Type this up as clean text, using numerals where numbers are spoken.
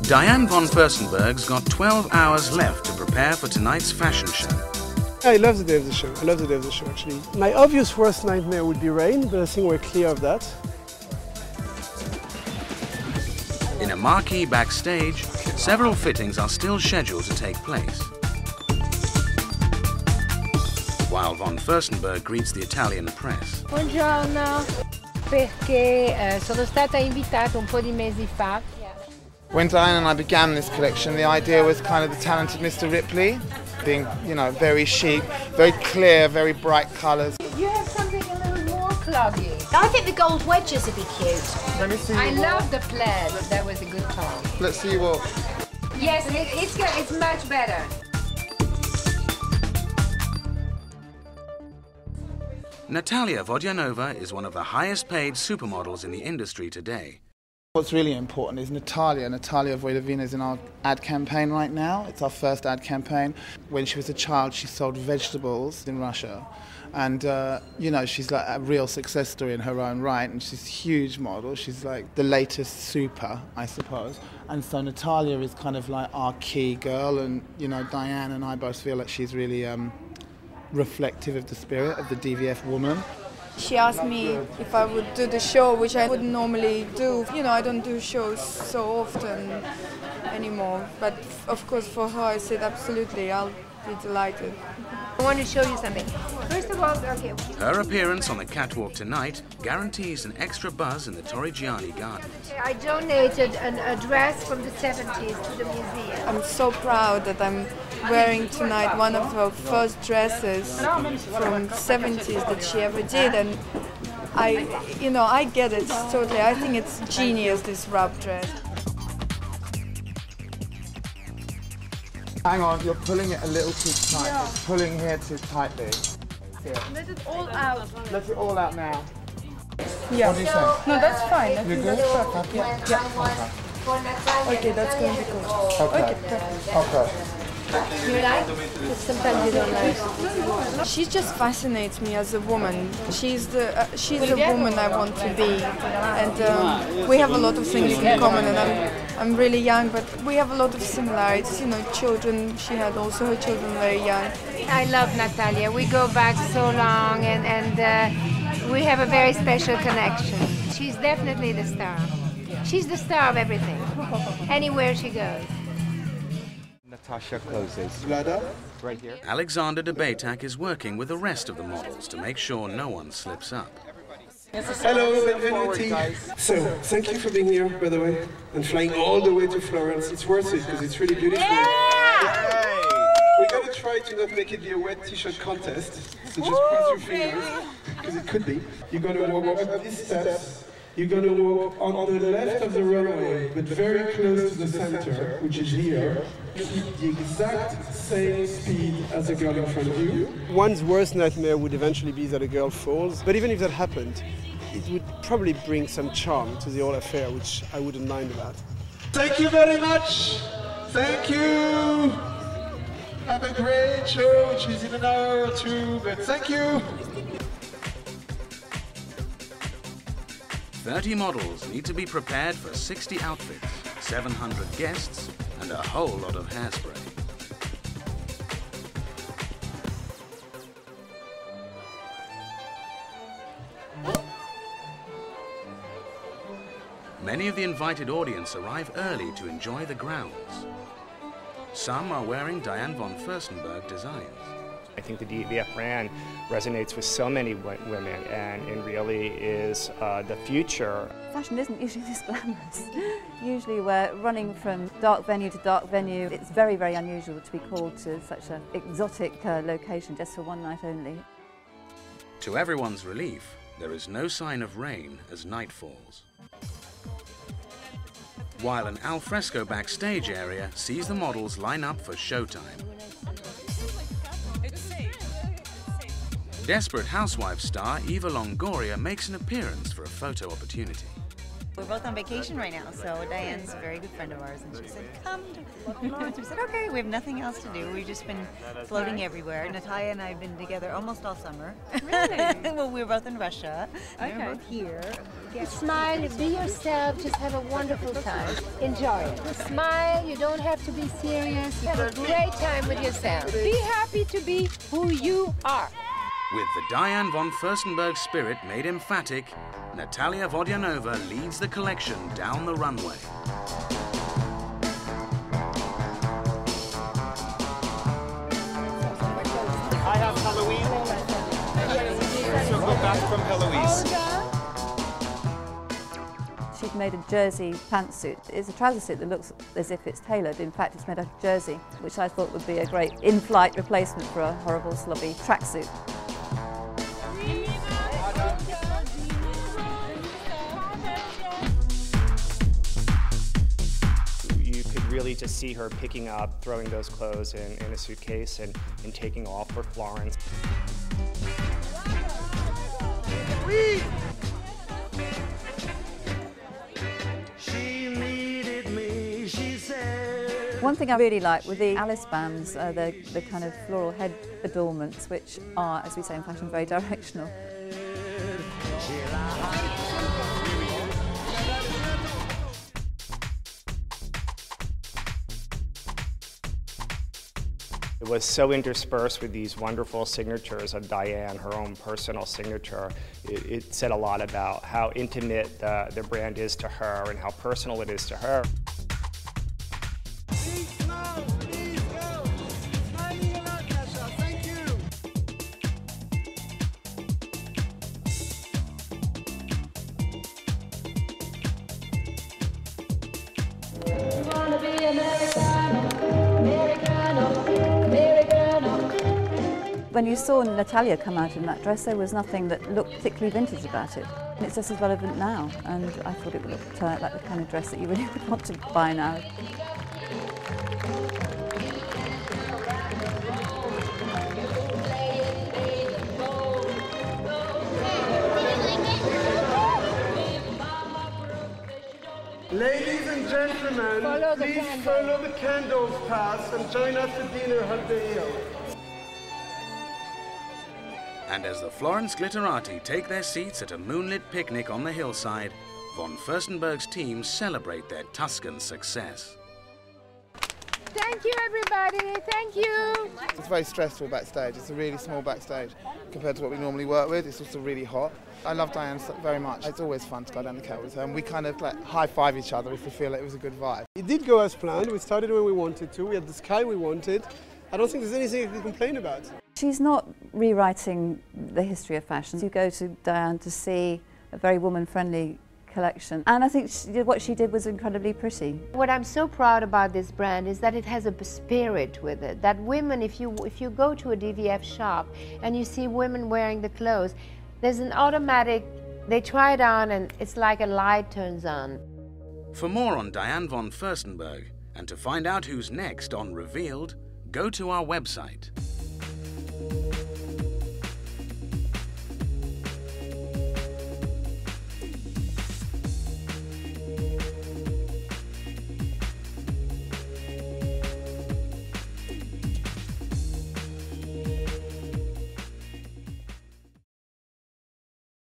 Diane von Furstenberg's got 12 hours left to prepare for tonight's fashion show. I love the day of the show. I love the day of the show, actually. My obvious worst nightmare would be rain, but I think we're clear of that. In a marquee backstage, several fittings are still scheduled to take place. While von Furstenberg greets the Italian press. Buongiorno, perché sono stata invitata un po' di mesi fa. When Diane and I began this collection, the idea was kind of the talented Mr. Ripley, being, you know, very chic, very clear, very bright colours. You have something a little more clubby. I think the gold wedges would be cute. Let me see I you love walk. the plaid. That was a good call. Let's see you walk. Yes, it's much better. Natalia Vodyanova is one of the highest paid supermodels in the industry today. What's really important is Natalia Vodyanova is in our ad campaign right now. It's our first ad campaign. When she was a child, she sold vegetables in Russia. And, you know, she's like a real success story in her own right. And she's a huge model. She's like the latest super, I suppose. And so Natalia is kind of like our key girl. And, you know, Diane and I both feel like she's really reflective of the spirit of the DVF woman. She asked me if I would do the show, which I wouldn't normally do. You know, I don't do shows so often anymore. But of course for her I said absolutely, I'll be delighted. I want to show you something. First of all, okay. Her appearance on the catwalk tonight guarantees an extra buzz in the Torrigiani Gardens. I donated a dress from the 70s to the museum. I'm so proud that I'm wearing tonight one of her first dresses from the 70s that she ever did, and I get it totally. I think it's genius, this wrap dress. Hang on, you're pulling it a little too tight. Yeah. It's pulling here too tightly. Here. Let it all out. Let it all out now. Yeah. What do you say? No, that's fine. I You're think good? that's perfect. Happy? Yeah. Okay, that's going to be good. Okay. Perfect. Okay. You like? Because sometimes you don't like. She just fascinates me as a woman. She's the woman I want to be, and we have a lot of things in common. And I'm really young, but we have a lot of similarities. You know, children. She had also her children very young. I love Natalia. We go back so long, and we have a very special connection. She's definitely the star. She's the star of everything, anywhere she goes. Natasha closes. Right here. Alexander de Betac is working with the rest of the models to make sure no one slips up. Hello, benvenuti. So, thank you for being here, by the way, and flying all the way to Florence. It's worth it, because it's really beautiful. Yeah! We're going to try to not make it be a wet t-shirt contest, so just cross your fingers, because it could be. You're going to walk up these steps. You're going to walk on the left of the runway, but very close to the center, which is here. Keep the exact same speed as the girl in front of you. One's worst nightmare would eventually be that a girl falls, but even if that happened, it would probably bring some charm to the whole affair, which I wouldn't mind about. Thank you very much! Thank you! Have a great show, which is in an hour or two, but thank you! 30 models need to be prepared for 60 outfits, 700 guests, and a whole lot of hairspray. Many of the invited audience arrive early to enjoy the grounds. Some are wearing Diane von Furstenberg designs. I think the DVF brand resonates with so many women, and it really is the future. Fashion isn't usually this glamorous. Usually we're running from dark venue to dark venue. It's very, very unusual to be called to such an exotic location just for one night only. To everyone's relief, there is no sign of rain as night falls. While an alfresco backstage area sees the models line up for showtime. Desperate Housewives star Eva Longoria makes an appearance for a photo opportunity. We're both on vacation right now, so Diane's a very good friend of ours, and she said, come to Florence. We said, okay, we have nothing else to do. We've just been floating everywhere. Natalia and I have been together almost all summer. Really? Well, we were both in Russia. Okay. We were both here. Smile, be yourself, just have a wonderful time. Enjoy it. Smile, you don't have to be serious. Have a great time with yourself. Be happy to be who you are. With the Diane von Furstenberg spirit made emphatic, Natalia Vodyanova leads the collection down the runway. I have Halloween, so go back from Heloise. She'd made a jersey pantsuit. It's a trouser suit that looks as if it's tailored. In fact, it's made out of jersey, which I thought would be a great in-flight replacement for a horrible, slobby tracksuit. You could really just see her picking up, throwing those clothes in a suitcase and taking off for Florence. One thing I really like were the Alice bands, the kind of floral head adornments, which are, as we say in fashion, very directional. It was so interspersed with these wonderful signatures of Diane, her own personal signature. It said a lot about how intimate the brand is to her and how personal it is to her. When you saw Natalia come out in that dress, there was nothing that looked particularly vintage about it. And it's just as relevant now, and I thought it looked like the kind of dress that you really would want to buy now. Ladies and gentlemen, please follow the candles path and join us for dinner at the Hill. And as the Florence Glitterati take their seats at a moonlit picnic on the hillside, von Furstenberg's team celebrate their Tuscan success. Thank you, everybody. Thank you. It's very stressful backstage. It's a really small backstage compared to what we normally work with. It's also really hot. I love Diane very much. It's always fun to go down the cat with her, and we kind of like high-five each other if we feel like it was a good vibe. It did go as planned. We started when we wanted to. We had the sky we wanted. I don't think there's anything to complain about. She's not rewriting the history of fashion. You go to Diane to see a very woman-friendly collection, and I think what she did was incredibly pretty. What I'm so proud about this brand is that it has a spirit with it. That women, if you go to a DVF shop and you see women wearing the clothes, there's an automatic, they try it on and it's like a light turns on. For more on Diane von Furstenberg and to find out who's next on Revealed, go to our website.